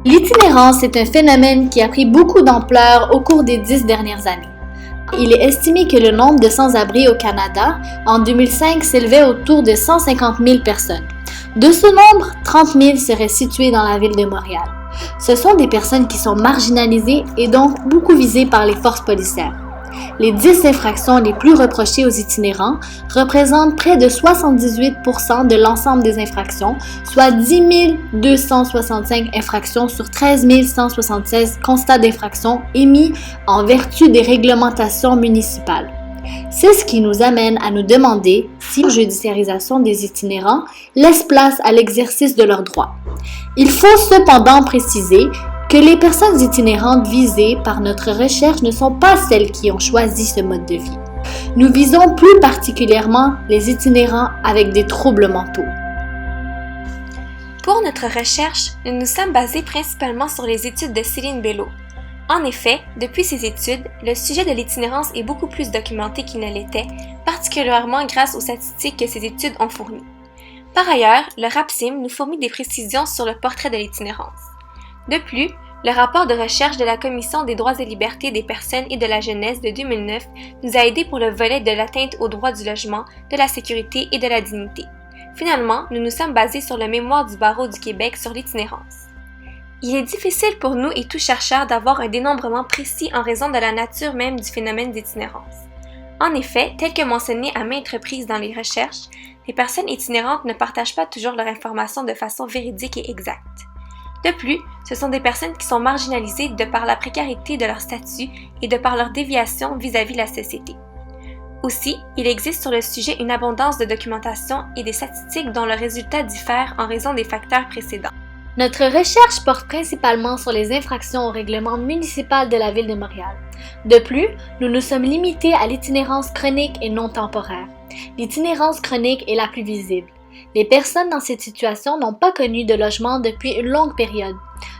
L'itinérance est un phénomène qui a pris beaucoup d'ampleur au cours des 10 dernières années. Il est estimé que le nombre de sans-abri au Canada en 2005 s'élevait autour de 150 000 personnes. De ce nombre, 30 000 seraient situés dans la ville de Montréal. Ce sont des personnes qui sont marginalisées et donc beaucoup visées par les forces policières. Les 10 infractions les plus reprochées aux itinérants représentent près de 78% de l'ensemble des infractions, soit 10 265 infractions sur 13 176 constats d'infraction émis en vertu des réglementations municipales. C'est ce qui nous amène à nous demander si la judiciarisation des itinérants laisse place à l'exercice de leurs droits. Il faut cependant préciser que les personnes itinérantes visées par notre recherche ne sont pas celles qui ont choisi ce mode de vie. Nous visons plus particulièrement les itinérants avec des troubles mentaux. Pour notre recherche, nous nous sommes basés principalement sur les études de Céline Bello. En effet, depuis ces études, le sujet de l'itinérance est beaucoup plus documenté qu'il ne l'était, particulièrement grâce aux statistiques que ces études ont fournies. Par ailleurs, le RAPSIM nous fournit des précisions sur le portrait de l'itinérance. De plus, le rapport de recherche de la Commission des droits et libertés des personnes et de la jeunesse de 2009 nous a aidés pour le volet de l'atteinte aux droits du logement, de la sécurité et de la dignité. Finalement, nous nous sommes basés sur le mémoire du Barreau du Québec sur l'itinérance. Il est difficile pour nous et tout chercheur d'avoir un dénombrement précis en raison de la nature même du phénomène d'itinérance. En effet, tel que mentionné à maintes reprises dans les recherches, les personnes itinérantes ne partagent pas toujours leur information de façon véridique et exacte. De plus, ce sont des personnes qui sont marginalisées de par la précarité de leur statut et de par leur déviation vis-à-vis de la société. Aussi, il existe sur le sujet une abondance de documentation et des statistiques dont le résultat diffère en raison des facteurs précédents. Notre recherche porte principalement sur les infractions au règlement municipal de la Ville de Montréal. De plus, nous nous sommes limités à l'itinérance chronique et non temporaire. L'itinérance chronique est la plus visible. Les personnes dans cette situation n'ont pas connu de logement depuis une longue période.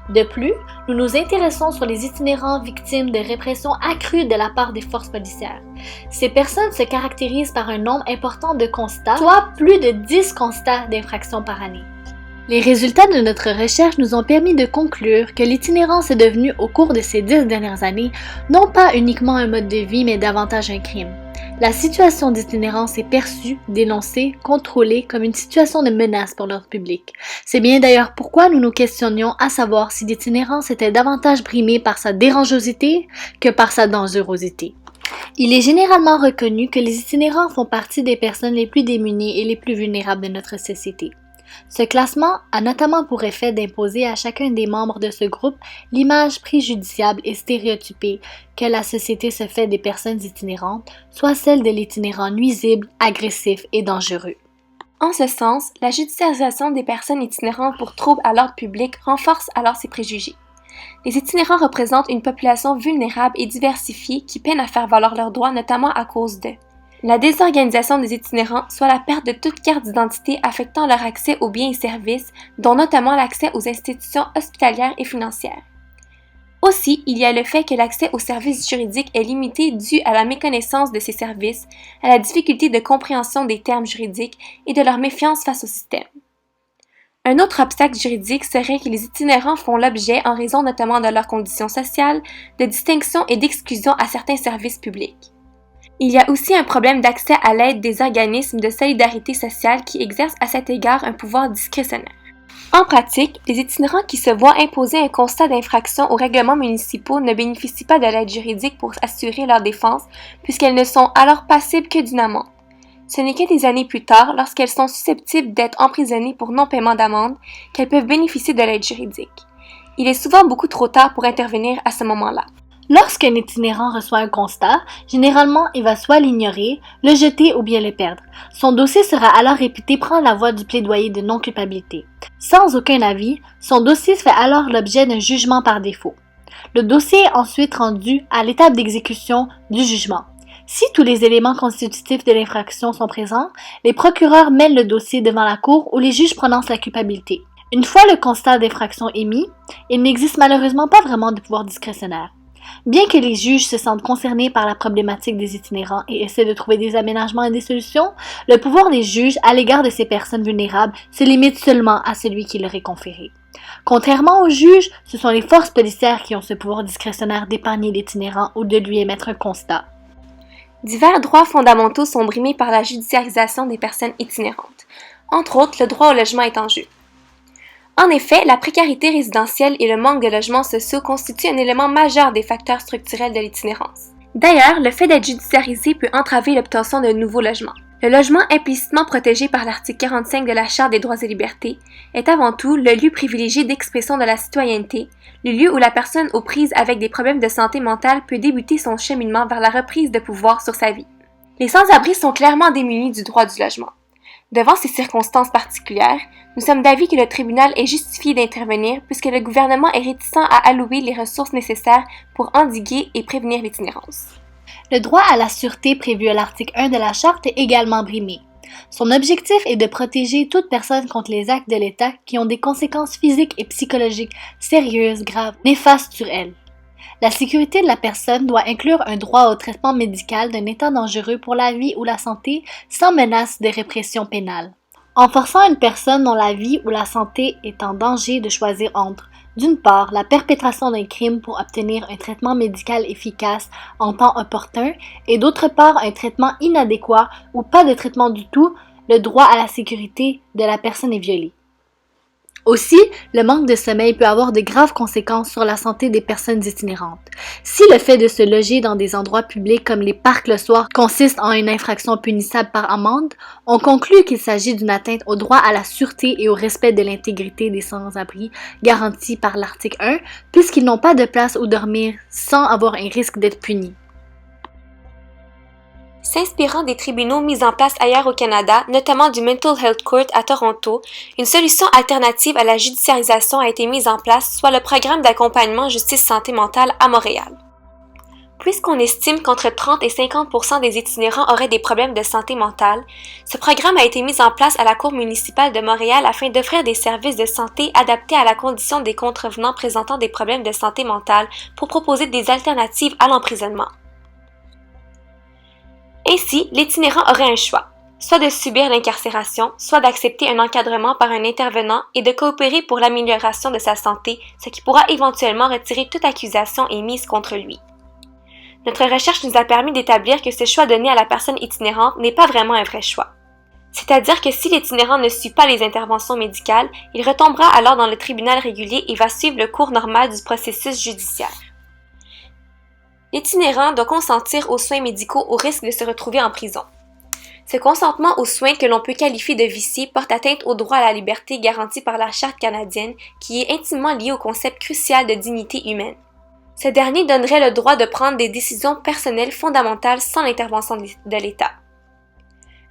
De plus, nous nous intéressons sur les itinérants victimes de répression accrue de la part des forces policières. Ces personnes se caractérisent par un nombre important de constats, soit plus de 10 constats d'infraction par année. Les résultats de notre recherche nous ont permis de conclure que l'itinérance est devenue, au cours de ces 10 dernières années, non pas uniquement un mode de vie, mais davantage un crime. La situation d'itinérance est perçue, dénoncée, contrôlée comme une situation de menace pour l'ordre public. C'est bien d'ailleurs pourquoi nous nous questionnions à savoir si l'itinérance était davantage brimée par sa dérangeosité que par sa dangerosité. Il est généralement reconnu que les itinérants font partie des personnes les plus démunies et les plus vulnérables de notre société. Ce classement a notamment pour effet d'imposer à chacun des membres de ce groupe l'image préjudiciable et stéréotypée que la société se fait des personnes itinérantes, soit celle de l'itinérant nuisible, agressif et dangereux. En ce sens, la judiciarisation des personnes itinérantes pour troubles à l'ordre public renforce alors ces préjugés. Les itinérants représentent une population vulnérable et diversifiée qui peine à faire valoir leurs droits, notamment à cause de la désorganisation des itinérants, soit la perte de toute carte d'identité affectant leur accès aux biens et services, dont notamment l'accès aux institutions hospitalières et financières. Aussi, il y a le fait que l'accès aux services juridiques est limité dû à la méconnaissance de ces services, à la difficulté de compréhension des termes juridiques et de leur méfiance face au système. Un autre obstacle juridique serait que les itinérants font l'objet, en raison notamment de leurs conditions sociales, de distinction et d'exclusion à certains services publics. Il y a aussi un problème d'accès à l'aide des organismes de solidarité sociale qui exercent à cet égard un pouvoir discrétionnaire. En pratique, les itinérants qui se voient imposer un constat d'infraction aux règlements municipaux ne bénéficient pas de l'aide juridique pour assurer leur défense puisqu'elles ne sont alors passibles que d'une amende. Ce n'est que des années plus tard, lorsqu'elles sont susceptibles d'être emprisonnées pour non-paiement d'amende, qu'elles peuvent bénéficier de l'aide juridique. Il est souvent beaucoup trop tard pour intervenir à ce moment-là. Lorsqu'un itinérant reçoit un constat, généralement il va soit l'ignorer, le jeter ou bien le perdre. Son dossier sera alors réputé prendre la voie du plaidoyer de non-culpabilité. Sans aucun avis, son dossier fait alors l'objet d'un jugement par défaut. Le dossier est ensuite rendu à l'étape d'exécution du jugement. Si tous les éléments constitutifs de l'infraction sont présents, les procureurs mènent le dossier devant la cour où les juges prononcent la culpabilité. Une fois le constat d'infraction émis, il n'existe malheureusement pas vraiment de pouvoir discrétionnaire. Bien que les juges se sentent concernés par la problématique des itinérants et essaient de trouver des aménagements et des solutions, le pouvoir des juges à l'égard de ces personnes vulnérables se limite seulement à celui qui leur est conféré. Contrairement aux juges, ce sont les forces policières qui ont ce pouvoir discrétionnaire d'épargner l'itinérant ou de lui émettre un constat. Divers droits fondamentaux sont brimés par la judiciarisation des personnes itinérantes. Entre autres, le droit au logement est en jeu. En effet, la précarité résidentielle et le manque de logements sociaux constituent un élément majeur des facteurs structurels de l'itinérance. D'ailleurs, le fait d'être judiciarisé peut entraver l'obtention de nouveaux logements. Le logement implicitement protégé par l'article 45 de la Charte des droits et libertés est avant tout le lieu privilégié d'expression de la citoyenneté, le lieu où la personne aux prises avec des problèmes de santé mentale peut débuter son cheminement vers la reprise de pouvoir sur sa vie. Les sans-abri sont clairement démunis du droit du logement. Devant ces circonstances particulières, nous sommes d'avis que le tribunal est justifié d'intervenir puisque le gouvernement est réticent à allouer les ressources nécessaires pour endiguer et prévenir l'itinérance. Le droit à la sûreté prévu à l'article 1 de la Charte est également brimé. Son objectif est de protéger toute personne contre les actes de l'État qui ont des conséquences physiques et psychologiques sérieuses, graves, néfastes sur elle. La sécurité de la personne doit inclure un droit au traitement médical d'un état dangereux pour la vie ou la santé sans menace de répression pénale. En forçant une personne dont la vie ou la santé est en danger de choisir entre, d'une part, la perpétration d'un crime pour obtenir un traitement médical efficace en temps opportun et d'autre part un traitement inadéquat ou pas de traitement du tout, le droit à la sécurité de la personne est violé. Aussi, le manque de sommeil peut avoir de graves conséquences sur la santé des personnes itinérantes. Si le fait de se loger dans des endroits publics comme les parcs le soir consiste en une infraction punissable par amende, on conclut qu'il s'agit d'une atteinte au droit à la sûreté et au respect de l'intégrité des sans-abri garantis par l'article 1, puisqu'ils n'ont pas de place où dormir sans avoir un risque d'être punis. S'inspirant des tribunaux mis en place ailleurs au Canada, notamment du Mental Health Court à Toronto, une solution alternative à la judiciarisation a été mise en place, soit le programme d'accompagnement justice santé mentale à Montréal. Puisqu'on estime qu'entre 30 et 50% des itinérants auraient des problèmes de santé mentale, ce programme a été mis en place à la Cour municipale de Montréal afin d'offrir des services de santé adaptés à la condition des contrevenants présentant des problèmes de santé mentale pour proposer des alternatives à l'emprisonnement. Ainsi, l'itinérant aurait un choix, soit de subir l'incarcération, soit d'accepter un encadrement par un intervenant et de coopérer pour l'amélioration de sa santé, ce qui pourra éventuellement retirer toute accusation émise contre lui. Notre recherche nous a permis d'établir que ce choix donné à la personne itinérante n'est pas vraiment un vrai choix. C'est-à-dire que si l'itinérant ne suit pas les interventions médicales, il retombera alors dans le tribunal régulier et va suivre le cours normal du processus judiciaire. L'itinérant doit consentir aux soins médicaux au risque de se retrouver en prison. Ce consentement aux soins que l'on peut qualifier de vicié porte atteinte au droit à la liberté garanti par la Charte canadienne qui est intimement lié au concept crucial de dignité humaine. Ce dernier donnerait le droit de prendre des décisions personnelles fondamentales sans l'intervention de l'État.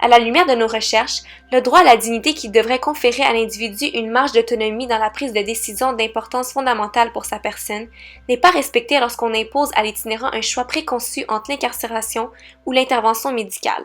À la lumière de nos recherches, le droit à la dignité qui devrait conférer à l'individu une marge d'autonomie dans la prise de décisions d'importance fondamentale pour sa personne n'est pas respecté lorsqu'on impose à l'itinérant un choix préconçu entre l'incarcération ou l'intervention médicale.